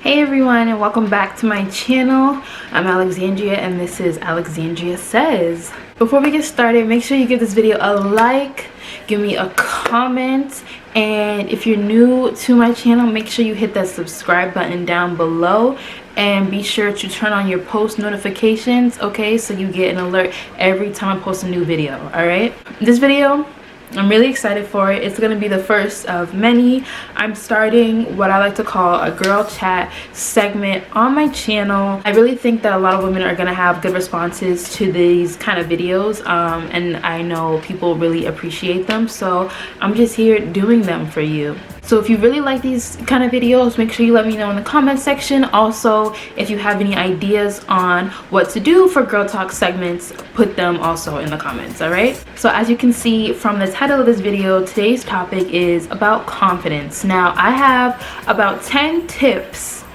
Hey everyone, and welcome back to my channel. I'm Alexandria and this is Alexandria Says. Before we get started, make sure you give this video a like, give me a comment, and if you're new to my channel, make sure you hit that subscribe button down below and be sure to turn on your post notifications, okay, so you get an alert every time I post a new video. All right, this video, I'm really excited for it. It's going to be the first of many. I'm starting what I like to call a girl chat segment on my channel. I really think that a lot of women are going to have good responses to these kind of videos, and I know people really appreciate them, so I'm just here doing them for you. So if you really like these kind of videos, make sure you let me know in the comment section. Also, if you have any ideas on what to do for Girl Talk segments, put them also in the comments, all right? So as you can see from the title of this video, today's topic is about confidence. Now, I have about 10 tips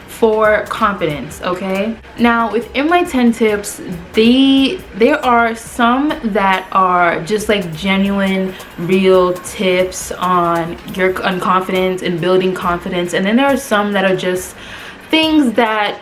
for confidence, okay? Now, within my 10 tips, there are some that are just like genuine, real tips on confidence and building confidence, and then there are some that are just things that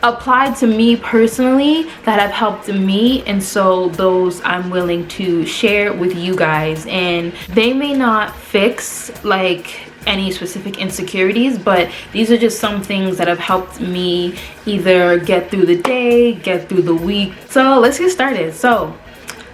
applied to me personally that have helped me, and so those I'm willing to share with you guys. And they may not fix like any specific insecurities, but these are just some things that have helped me either get through the day, get through the week. So let's get started. So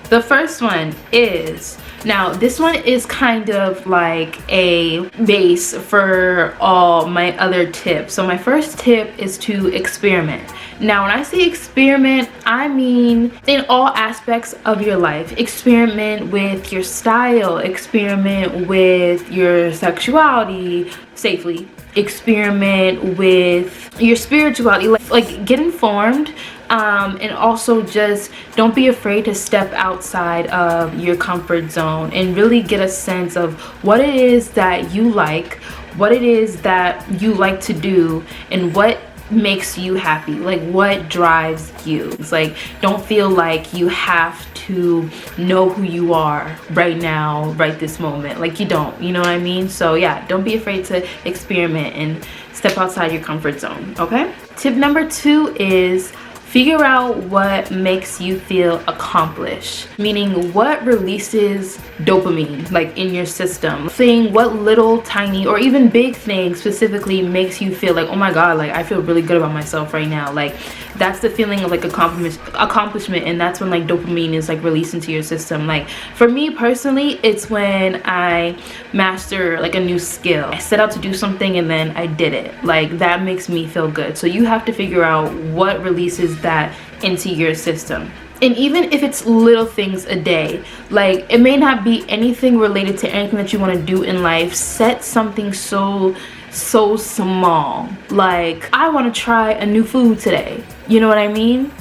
the first one is, now this one is kind of like a base for all my other tips. So my first tip is to experiment. Now when I say experiment, I mean in all aspects of your life. Experiment with your style, experiment with your sexuality safely, experiment with your spirituality, like get informed. And also just don't be afraid to step outside of your comfort zone and really get a sense of what it is that you like, what it is that you like to do, and what makes you happy, like what drives you. It's like, don't feel like you have to know who you are right now, right this moment. Like you don't, you know what I mean? So yeah, don't be afraid to experiment and step outside your comfort zone, okay? Tip number 2 is figure out what makes you feel accomplished, meaning what releases dopamine like in your system. Saying what little tiny or even big thing specifically makes you feel like, oh my god, like I feel really good about myself right now. Like that's the feeling of like accomplishment, and that's when like dopamine is like released into your system. Like for me personally, it's when I master like a new skill. I set out to do something and then I did it. Like that makes me feel good. So you have to figure out what releases that into your system. And even if it's little things a day, like it may not be anything related to anything that you want to do in life, set something so small, like I want to try a new food today, you know what I mean?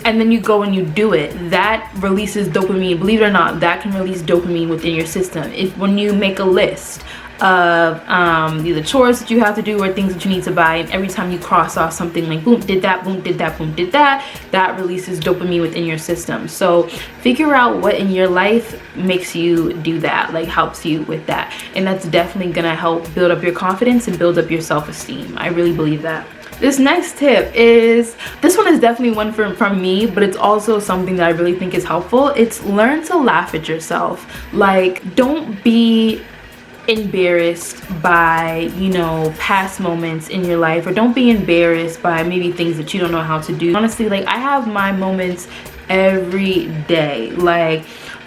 And then you go and you do it. That releases dopamine. Believe it or not, that can release dopamine within your system. If when you make a list of either chores that you have to do or things that you need to buy, and every time you cross off something, like boom, did that, boom, did that, boom, did that, that releases dopamine within your system. So figure out what in your life makes you do that, like helps you with that, and that's definitely gonna help build up your confidence and build up your self-esteem. I really believe that. This next tip is, this one is definitely one from me, but it's also something that I really think is helpful. It's learn to laugh at yourself. Like don't be embarrassed by, you know, past moments in your life, or don't be embarrassed by maybe things that you don't know how to do. Honestly, like I have my moments every day, like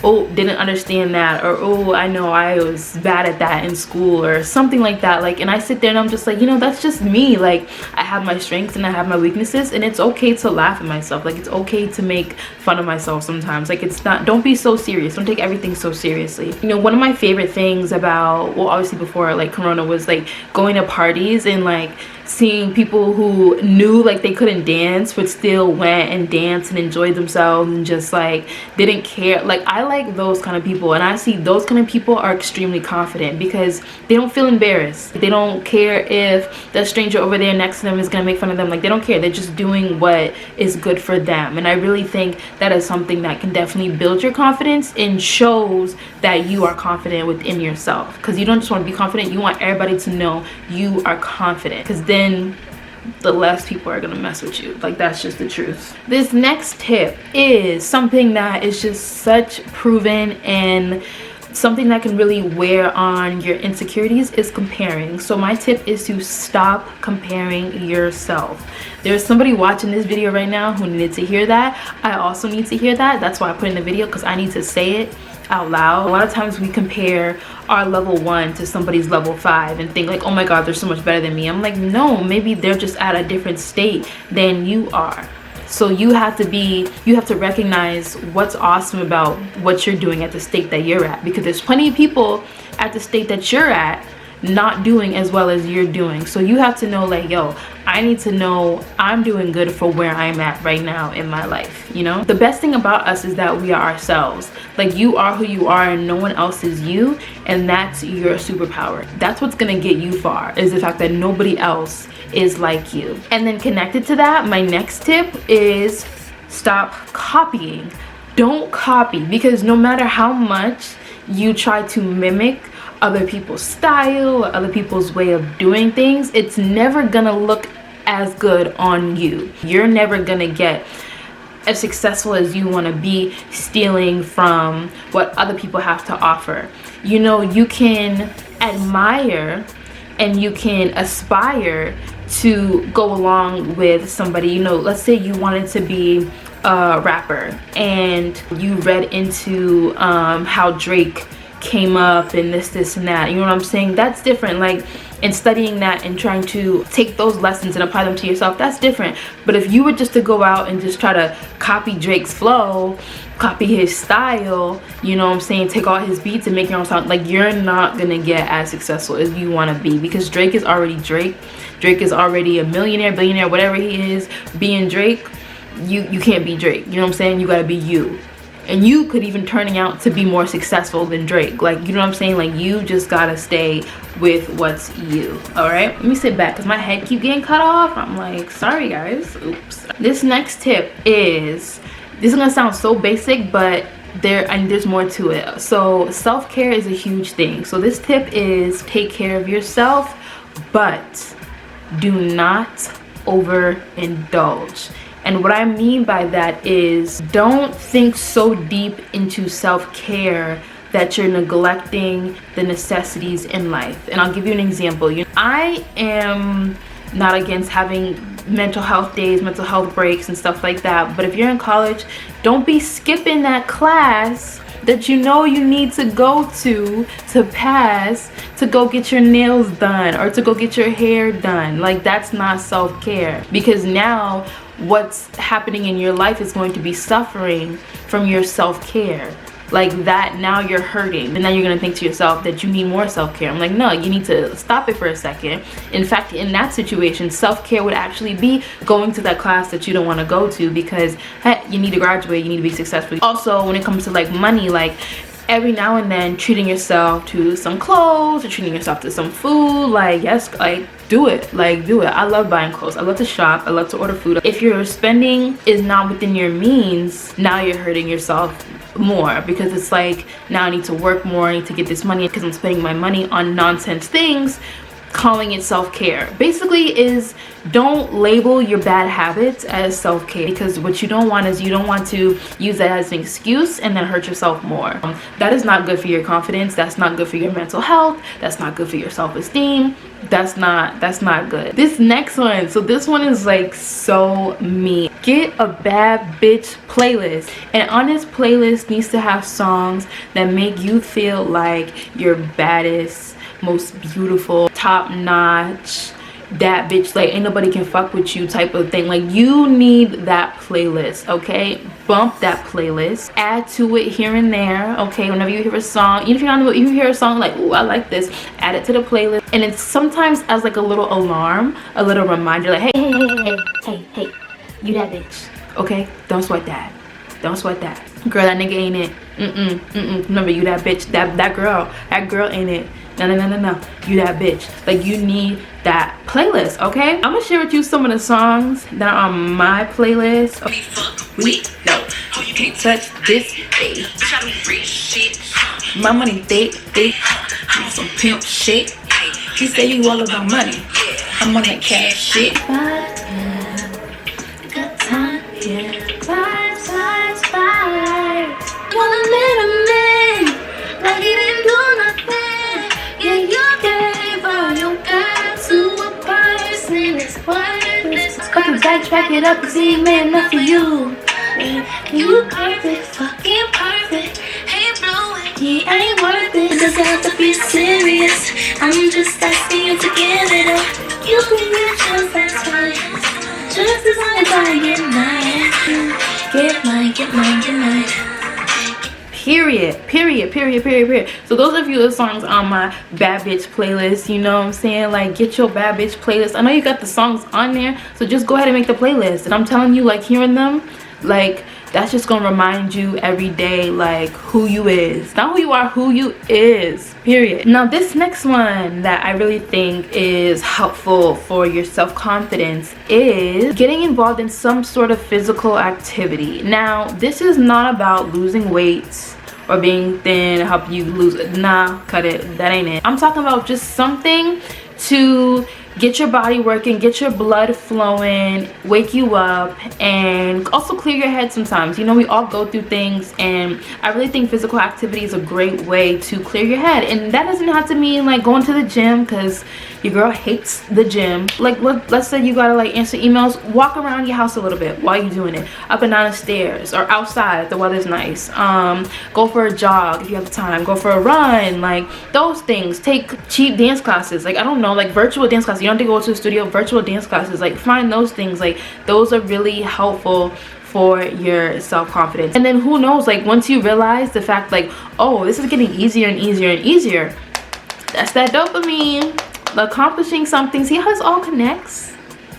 oh, didn't understand that, or oh, I know I was bad at that in school or something like that. Like, and I sit there and I'm just like, you know, that's just me. Like I have my strengths and I have my weaknesses, and it's okay to laugh at myself. Like it's okay to make fun of myself sometimes. Like it's not, don't be so serious, don't take everything so seriously. You know, one of my favorite things about, well, obviously before like Corona, was like going to parties and like seeing people who knew like they couldn't dance but still went and danced and enjoyed themselves and just like didn't care. Like I like those kind of people, and I see those kind of people are extremely confident because they don't feel embarrassed. They don't care if the stranger over there next to them is gonna make fun of them. Like they don't care, they're just doing what is good for them. And I really think that is something that can definitely build your confidence and shows that you are confident within yourself, because you don't just want to be confident, you want everybody to know you are confident, because then the less people are gonna mess with you. Like, that's just the truth. This next tip is something that is just such proven and something that can really wear on your insecurities is comparing. So my tip is to stop comparing yourself. There's somebody watching this video right now who needed to hear that. I also need to hear that. That's why I put in the video, because I need to say it out loud. A lot of times we compare our level 1 to somebody's level 5 and think like, oh my god, they're so much better than me. I'm like, no, maybe they're just at a different state than you are. So you have to recognize what's awesome about what you're doing at the state that you're at, because there's plenty of people at the state that you're at not doing as well as you're doing. So you have to know, like, yo, I need to know I'm doing good for where I'm at right now in my life. You know, the best thing about us is that we are ourselves. Like, you are who you are and no one else is you, and that's your superpower. That's what's gonna get you far, is the fact that nobody else is like you. And then connected to that, my next tip is stop copying. Don't copy, because no matter how much you try to mimic other people's style or other people's way of doing things, it's never gonna look as good on you. You're never gonna get as successful as you want to be stealing from what other people have to offer. You know, you can admire and you can aspire to go along with somebody. You know, let's say you wanted to be a rapper and you read into how Drake came up and this and that, you know what I'm saying? That's different. Like, and studying that and trying to take those lessons and apply them to yourself, that's different. But if you were just to go out and just try to copy Drake's flow, copy his style, you know what I'm saying, take all his beats and make your own sound, like, you're not gonna get as successful as you want to be, because Drake is already Drake. Drake is already a millionaire, billionaire, whatever he is. Being Drake, you can't be Drake, you know what I'm saying? You gotta be you. And you could even turning out to be more successful than Drake. Like, you know what I'm saying? Like, you just gotta stay with what's you. All right, let me sit back because my head keep getting cut off. I'm like, sorry guys, oops. This next tip is, this is gonna sound so basic, but there's more to it. So self-care is a huge thing. So this tip is take care of yourself, but do not overindulge. And what I mean by that is, don't think so deep into self-care that you're neglecting the necessities in life. And I'll give you an example. I am not against having mental health days, mental health breaks and stuff like that. But if you're in college, don't be skipping that class that you know you need to go to pass, to go get your nails done or to go get your hair done. Like, that's not self-care, because now what's happening in your life is going to be suffering from your self-care. Like that, now you're hurting, and then you're gonna think to yourself that you need more self-care. I'm like, no, you need to stop it for a second. In fact, in that situation, self-care would actually be going to that class that you don't want to go to, because hey, you need to graduate, you need to be successful. Also, when it comes to like money, like every now and then treating yourself to some clothes or treating yourself to some food, like, yes, like do it. Like, do it. I love buying clothes, I love to shop, I love to order food. If your spending is not within your means, now you're hurting yourself more, because it's like, now I need to work more, I need to get this money because I'm spending my money on nonsense things, calling it self-care. Basically is, don't label your bad habits as self-care, because what you don't want is, you don't want to use that as an excuse and then hurt yourself more. That is not good for your confidence, that's not good for your mental health, that's not good for your self-esteem, that's not good. This next one, so this one is like so me. Get a bad bitch playlist, and on this playlist needs to have songs that make you feel like you're baddest, most beautiful, top notch, that bitch, like ain't nobody can fuck with you type of thing. Like, you need that playlist, okay? Bump that playlist, add to it here and there, okay? Whenever you hear a song, even if you're not, you hear a song like, oh, I like this, add it to the playlist. And it's sometimes as like a little alarm, a little reminder, like, hey, hey, you that bitch, okay? Don't sweat that, don't sweat that, girl, that nigga ain't it. Remember, you that bitch, that girl ain't it. No, you that bitch. Like, you need that playlist, okay? I'm gonna share with you some of the songs that are on my playlist. We know you can't touch this, babe. My money, they some pimp shit. He say you all about money. I'm on the cash shit. Vibes, yeah. Got time, yeah. Vibes, vibes, vibes. Wanna let 'em in, like he didn't do nothing. Yeah, you gave all you got to a person that's worthless. But the back it up, 'cause he made enough for you. You perfect, fucking perfect. Hey, bro, he ain't worth it. It doesn't have to be serious. I'm just asking you to give it up. You can get yours, that's fine. Just as long as I get mine. Get mine, get mine, get mine. Period. So those of you with songs on my bad bitch playlist, you know what I'm saying, like, get your bad bitch playlist. I know you got the songs on there, so just go ahead and make the playlist. And I'm telling you, like, hearing them, like, that's just gonna remind you every day, like, who you is, not who you are, who you is, period. Now this next one that I really think is helpful for your self-confidence is getting involved in some sort of physical activity. Now this is not about losing weight or being thin, help you lose, nah, cut it, that ain't it. I'm talking about just something to get your body working, get your blood flowing, wake you up, and also clear your head sometimes. You know, we all go through things, and I really think physical activity is a great way to clear your head. And that doesn't have to mean like going to the gym, because your girl hates the gym. Like, let's say you gotta like answer emails, walk around your house a little bit while you're doing it, up and down the stairs, or outside if the weather's nice. Go for a jog if you have the time, go for a run, like those things. Take cheap dance classes, like, I don't know, like virtual dance classes. You don't have to go to the studio. Virtual dance classes, like, find those things. Like, those are really helpful for your self-confidence. And then who knows, like, once you realize the fact, like, oh, this is getting easier and easier and easier, that's that dopamine, accomplishing something. See how this all connects?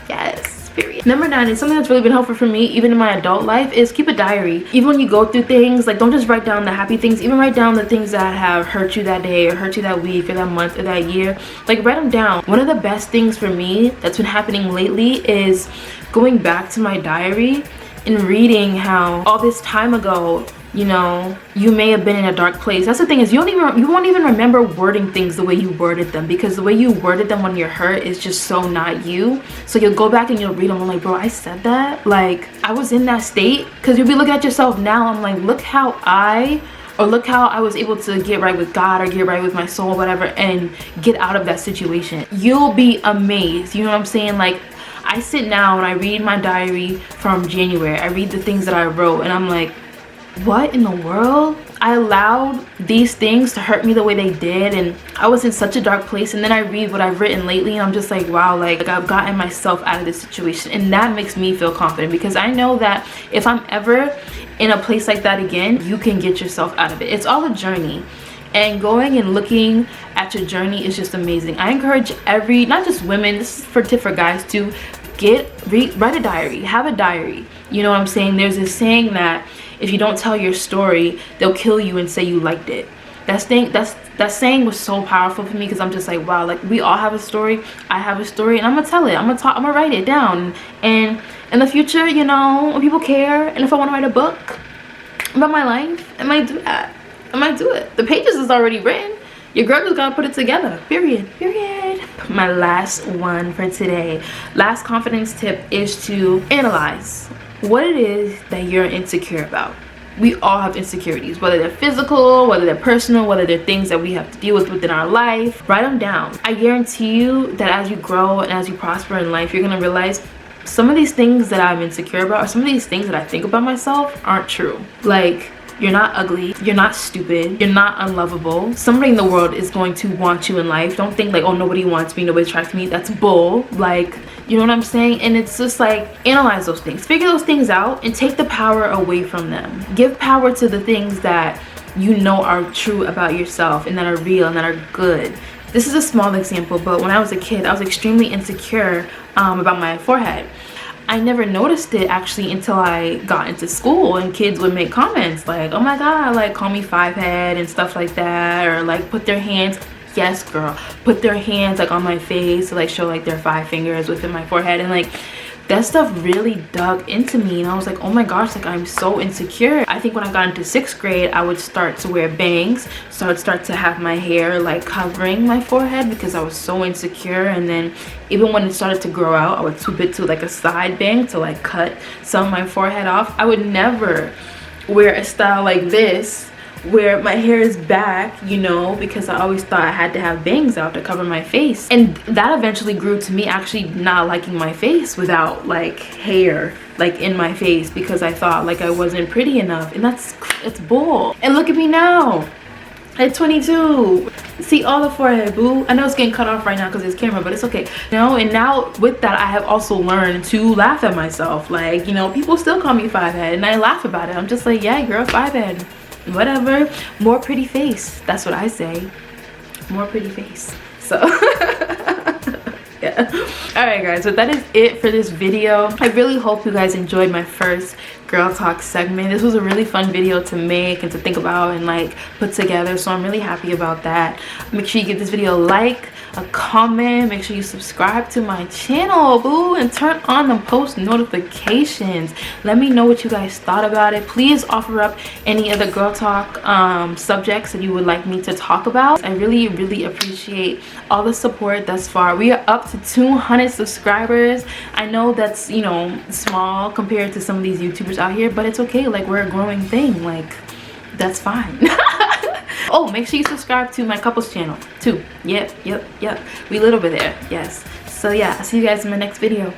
Yes, period. Number 9 is something that's really been helpful for me even in my adult life, is keep a diary. Even when you go through things, like, don't just write down the happy things, even write down the things that have hurt you that day, or hurt you that week, or that month, or that year. Like, write them down. One of the best things for me that's been happening lately is going back to my diary and reading how all this time ago, you know, you may have been in a dark place. That's the thing, is you won't even remember wording things the way you worded them, because the way you worded them when you're hurt is just so not you. So you'll go back and you'll read them, I'm like, bro, I said that? Like, I was in that state? Because you'll be looking at yourself now, I'm like, look how I was able to get right with God, or get right with my soul, whatever, and get out of that situation. You'll be amazed, you know what I'm saying? Like, I sit now and I read my diary from January. I read the things that I wrote, and I'm like, what in the world? I allowed these things to hurt me the way they did, and I was in such a dark place. And then I read what I've written lately, and I'm just like, wow, like, I've gotten myself out of this situation. And that makes me feel confident, because I know that if I'm ever in a place like that again, you can get yourself out of it. It's all a journey, and going and looking at your journey is just amazing. I encourage not just women, this is for tip for guys too, write a diary, have a diary. You know what I'm saying? There's this saying that if you don't tell your story, they'll kill you and say you liked it. That saying was so powerful for me, because I'm just like, wow, like, we all have a story. I have a story, and I'm gonna tell it. I'm gonna write it down. And in the future, you know, when people care, and if I want to write a book about my life, I might do that. I might do it. The pages is already written. Your girl just gotta put it together. Period. My last one for today, last confidence tip, is to analyze what it is that you're insecure about. We all have insecurities, whether they're physical, whether they're personal, whether they're things that we have to deal with within our life. Write them down. I guarantee you that as you grow and as you prosper in life, you're gonna realize some of these things that I'm insecure about, or some of these things that I think about myself, aren't true. Like, you're not ugly, you're not stupid, you're not unlovable. Somebody in the world is going to want you in life. Don't think like, oh, nobody wants me, nobody attracts me. That's bull. Like, you know what I'm saying? And it's just like, analyze those things, figure those things out, and take the power away from them. Give power to the things that you know are true about yourself, and that are real, and that are good. This is a small example, but when I was a kid, I was extremely insecure about my forehead. I never noticed it actually until I got into school, and kids would make comments like, oh my god, like, call me 5-head and stuff like that, or like put their hands, yes girl, put their hands like on my face to like show like their 5 fingers within my forehead. And like, that stuff really dug into me, and I was like, oh my gosh, like I'm so insecure. I think when I got into 6th grade, I would start to wear bangs, so I'd start to have my hair like covering my forehead because I was so insecure. And then even when it started to grow out, I would swoop it to like a side bang to like cut some of my forehead off. I would never wear a style like this where my hair is back, you know, because I always thought I had to have bangs out to cover my face. And that eventually grew to me actually not liking my face without like hair like in my face, because I thought like I wasn't pretty enough, and it's bull. And look at me now at 22. See all the forehead, boo. I know it's getting cut off right now because it's camera, but it's okay. You know, and now with that, I have also learned to laugh at myself. Like, you know, people still call me 5-head and I laugh about it. I'm just like, yeah, girl, 5-head. Whatever. More pretty face. That's what I say. More pretty face. So yeah. All right, guys, so that is it for this video. I really hope you guys enjoyed my first girl talk segment. This was a really fun video to make and to think about and like put together, so I'm really happy about that. Make sure you give this video a like, a comment, make sure you subscribe to my channel, boo, and turn on the post notifications. Let me know what you guys thought about it. Please offer up any other girl talk subjects that you would like me to talk about. I really appreciate all the support thus far. We are up to 200 subscribers. I know that's, you know, small compared to some of these YouTubers out here, but it's okay. Like, we're a growing thing. Like, that's fine. Oh, make sure you subscribe to my couples channel too. Yep, we lit over there. Yes. So yeah, I'll see you guys in my next video.